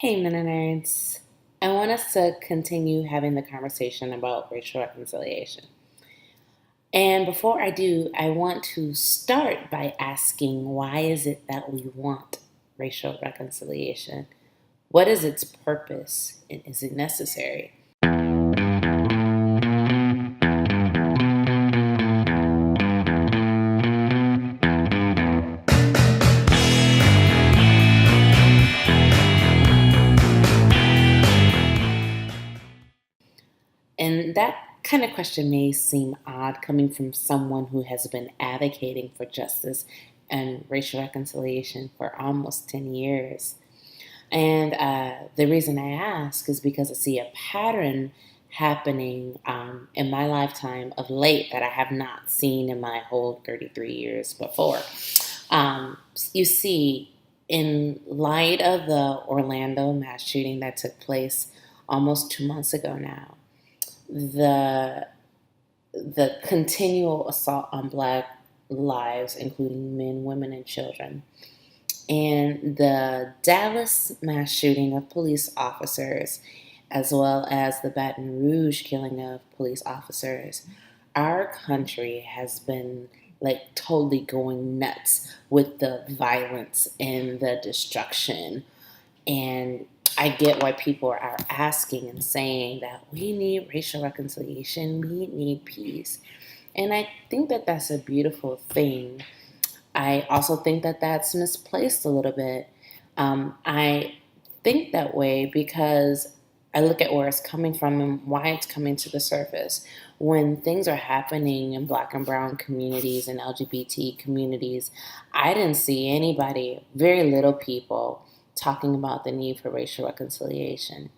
Hey, MennoNerds. I want us to continue having the conversation about racial reconciliation. And before I do, I want to start by asking, why is it that we want racial reconciliation? What is its purpose, and is it necessary? And that kind of question may seem odd coming from someone who has been advocating for justice and racial reconciliation for almost 10 years. And the reason I ask is because I see a pattern happening in my lifetime of late that I have not seen in my whole 33 years before. You see, in light of the Orlando mass shooting that took place almost 2 months ago now, the the continual assault on Black lives, including men, women, and children, and the Dallas mass shooting of police officers, as well as the Baton Rouge killing of police officers, our country has been like totally going nuts with the violence and the destruction. And I get why people are asking and saying that we need racial reconciliation, we need peace. And I think that that's a beautiful thing. I also think that that's misplaced a little bit. I think that way because I look at where it's coming from and why it's coming to the surface. When things are happening in Black and Brown communities and LGBT communities, I didn't see anybody, very little people, talking about the need for racial reconciliation.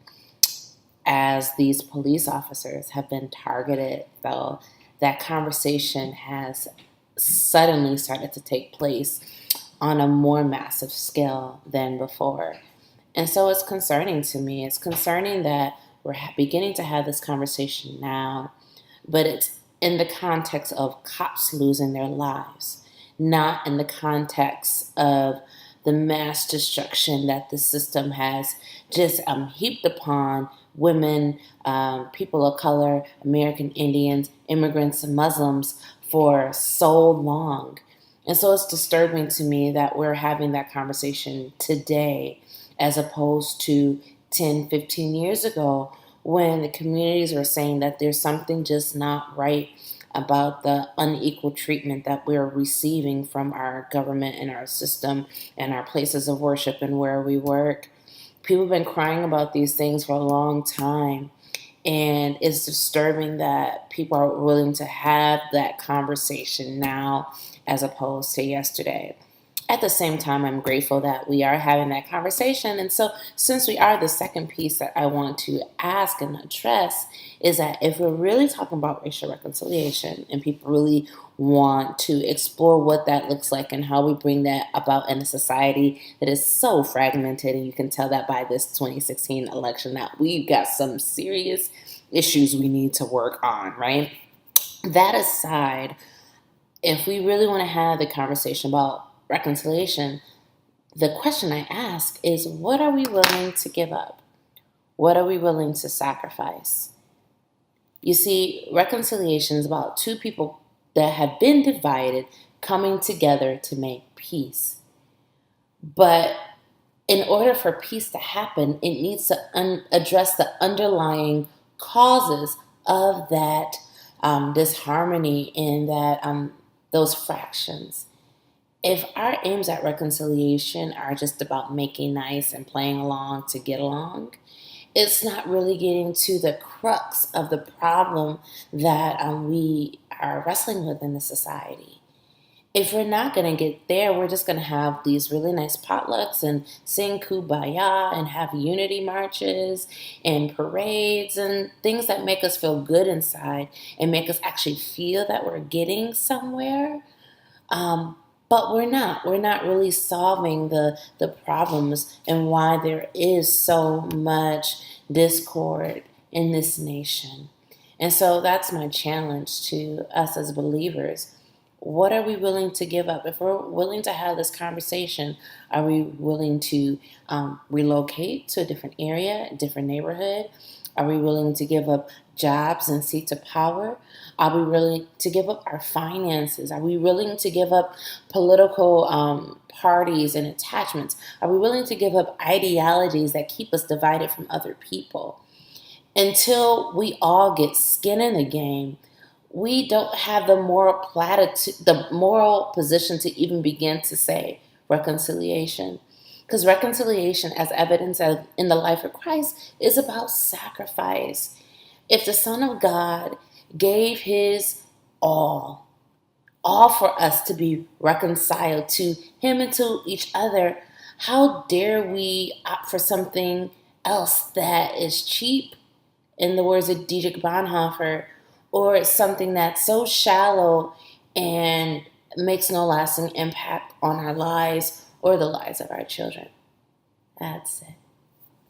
As these police officers have been targeted, though, that conversation has suddenly started to take place on a more massive scale than before. And so it's concerning to me. It's concerning that we're beginning to have this conversation now, but it's in the context of cops losing their lives, not in the context of the mass destruction that the system has just heaped upon women, people of color, American Indians, immigrants, and Muslims for so long. And so it's disturbing to me that we're having that conversation today as opposed to 10, 15 years ago when the communities were saying that there's something just not right about the unequal treatment that we're receiving from our government and our system and our places of worship and where we work. People have been crying about these things for a long time. And it's disturbing that people are willing to have that conversation now as opposed to yesterday. At the same time, I'm grateful that we are having that conversation. And so, since we are, the second piece that I want to ask and address is that if we're really talking about racial reconciliation and people really want to explore what that looks like and how we bring that about in a society that is so fragmented, and you can tell that by this 2016 election that we've got some serious issues we need to work on, right? That aside, if we really want to have the conversation about reconciliation, the question I ask is, what are we willing to give up? What are we willing to sacrifice? You see, reconciliation is about two people that have been divided coming together to make peace. But in order for peace to happen, it needs to address the underlying causes of that disharmony and that those fractions. If our aims at reconciliation are just about making nice and playing along to get along, it's not really getting to the crux of the problem that we are wrestling with in the society. If we're not going to get there, we're just going to have these really nice potlucks and sing kumbaya and have unity marches and parades and things that make us feel good inside and make us actually feel that we're getting somewhere. But we're not. We're not really solving the problems and why there is so much discord in this nation. And so that's my challenge to us as believers. What are we willing to give up? If we're willing to have this conversation, are we willing to relocate to a different area, a different neighborhood? Are we willing to give up jobs and seats of power? Are we willing to give up our finances? Are we willing to give up political parties and attachments? Are we willing to give up ideologies that keep us divided from other people? Until we all get skin in the game, we don't have the moral platitude, the moral position to even begin to say reconciliation. Because reconciliation, as evidence in the life of Christ, is about sacrifice. If the Son of God gave his all, all for us to be reconciled to him and to each other, how dare we opt for something else that is cheap, in the words of Dietrich Bonhoeffer, or something that's so shallow and makes no lasting impact on our lives or the lives of our children? That's it.